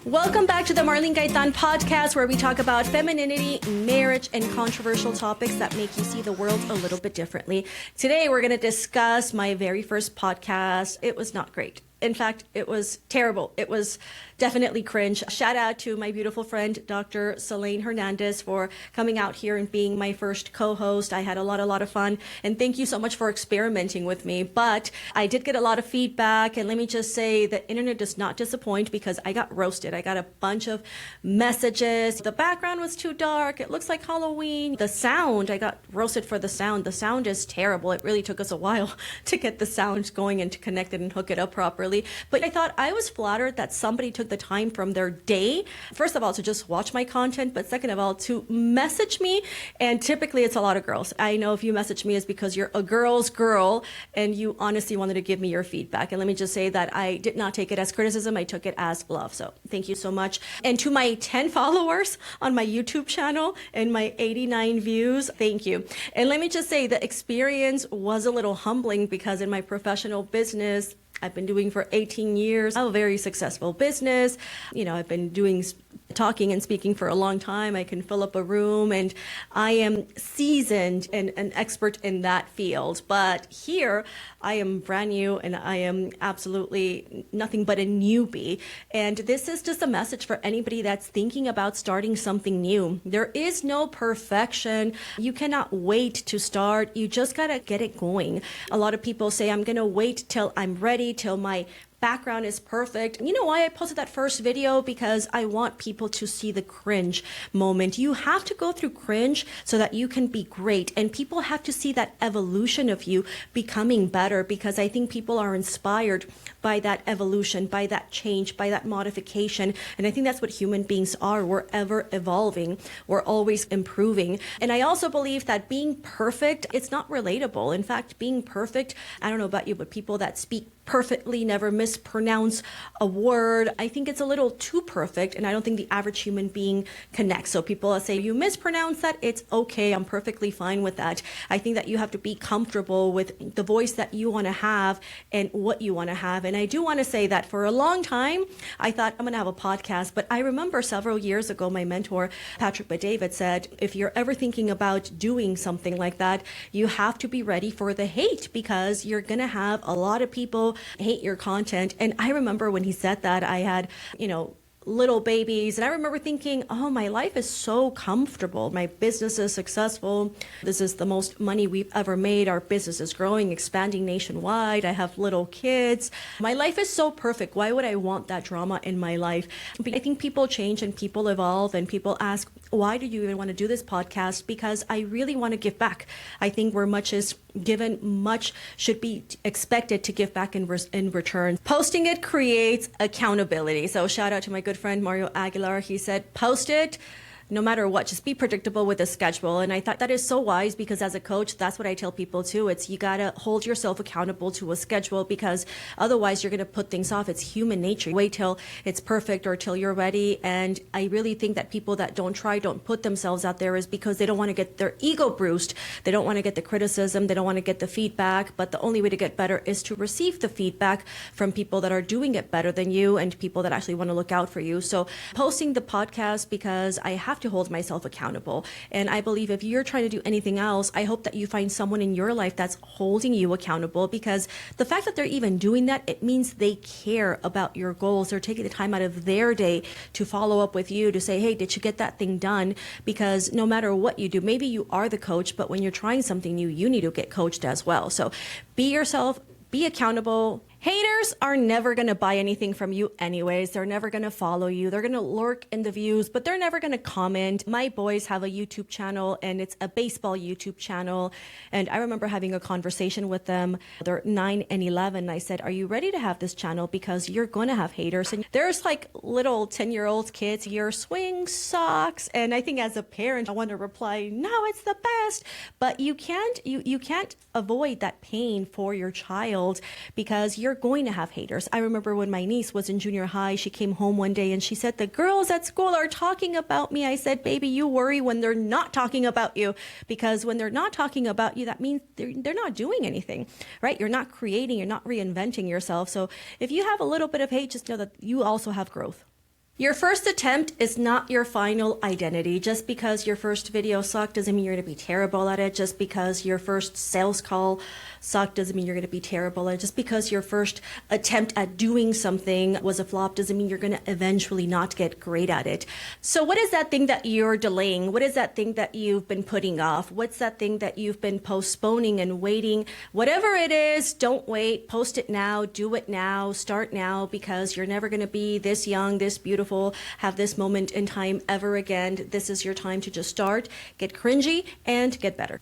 Welcome back to the Marlene Gaytan podcast, where we talk about femininity, marriage, and controversial topics that make you see the world a little bit differently. Today, we're going to discuss my very first podcast. It was not great. In fact, it was terrible. It was definitely cringe. Shout out to my beautiful friend, Dr. Selene Hernandez, for coming out here and being my first co-host. I had a lot of fun. And thank you so much for experimenting with me. But I did get a lot of feedback. And let me just say, the internet does not disappoint, because I got roasted. I got a bunch of messages. The background was too dark. It looks like Halloween. The sound, I got roasted for the sound. The sound is terrible. It really took us a while to get the sound going and to connect it and hook it up properly. But I thought I was flattered that somebody took the time from their day, first of all, to just watch my content, but second of all, to message me. And typically it's a lot of girls. I know if you message me, it's because you're a girl's girl and you honestly wanted to give me your feedback. And let me just say that I did not take it as criticism. I took it as love. So thank you so much. And to my 10 followers on my YouTube channel and my 89 views, thank you. And let me just say, the experience was a little humbling, because in my professional business, I've been doing for 18 years. I have a very successful business. I've been doing talking and speaking for a long time. I can fill up a room, and I am seasoned and an expert in that field. But here, I am brand new, and I am absolutely nothing but a newbie. And this is just a message for anybody that's thinking about starting something new. There is no perfection. You cannot wait to start. You just gotta get it going. A lot of people say, I'm gonna wait till I'm ready, till my background is perfect. You know why I posted that first video? Because I want people to see the cringe moment. You have to go through cringe so that you can be great. And people have to see that evolution of you becoming better, because I think people are inspired by that evolution, by that change, by that modification. And I think that's what human beings are. We're ever evolving. We're always improving. And I also believe that being perfect, it's not relatable. In fact, being perfect, I don't know about you, but people that speak perfectly, never mispronounce a word, I think it's a little too perfect, and I don't think the average human being connects. So people say, you mispronounce that, it's okay, I'm perfectly fine with that. I think that you have to be comfortable with the voice that you want to have and what you want to have. And I do want to say that for a long time, I thought I'm going to have a podcast, but I remember several years ago, my mentor, Patrick David, said, if you're ever thinking about doing something like that, you have to be ready for the hate, because you're going to have a lot of people hate your content. And I remember when he said that, I had, little babies. And I remember thinking, oh, my life is so comfortable. My business is successful. This is the most money we've ever made. Our business is growing, expanding nationwide. I have little kids. My life is so perfect. Why would I want that drama in my life? But I think people change and people evolve, and people ask, why do you even want to do this podcast? Because I really want to give back. I think where much is given, much should be expected to give back in return. Posting it creates accountability. So shout out to my good friend Mario Aguilar. He said, post it. No matter what, just be predictable with the schedule. And I thought that is so wise, because as a coach, that's what I tell people too. It's you got to hold yourself accountable to a schedule, because otherwise you're going to put things off. It's human nature. Wait till it's perfect or till you're ready. And I really think that people that don't put themselves out there is because they don't want to get their ego bruised. They don't want to get the criticism. They don't want to get the feedback. But the only way to get better is to receive the feedback from people that are doing it better than you and people that actually want to look out for you. So posting the podcast, because I have to hold myself accountable. And I believe if you're trying to do anything else, I hope that you find someone in your life that's holding you accountable, because the fact that they're even doing that, it means they care about your goals. They're taking the time out of their day to follow up with you to say, hey, did you get that thing done? Because no matter what you do, maybe you are the coach, but when you're trying something new, you need to get coached as well. So be yourself, be accountable. Haters are never going to buy anything from you anyways. They're never going to follow you. They're going to lurk in the views, but they're never going to comment. My boys have a YouTube channel, and it's a baseball YouTube channel. And I remember having a conversation with them. They're 9 and 11. I said, are you ready to have this channel? Because you're going to have haters. And there's like little 10-year-old kids, your swing socks. And I think as a parent, I want to reply, no, it's the best. But you can't avoid that pain for your child, because you're going to have haters. I remember when my niece was in junior high, she came home one day and she said, the girls at school are talking about me. I said, baby, you worry when they're not talking about you, because when they're not talking about you, that means they're not doing anything, right? You're not creating, you're not reinventing yourself. So if you have a little bit of hate, just know that you also have growth. Your first attempt is not your final identity. Just because your first video sucked doesn't mean you're going to be terrible at it. Just because your first sales call sucked doesn't mean you're going to be terrible at it. Just because your first attempt at doing something was a flop doesn't mean you're going to eventually not get great at it. So what is that thing that you're delaying? What is that thing that you've been putting off? What's that thing that you've been postponing and waiting? Whatever it is, don't wait. Post it now. Do it now. Start now, because you're never going to be this young, this beautiful, have this moment in time ever again. This is your time to just start, get cringy, and get better.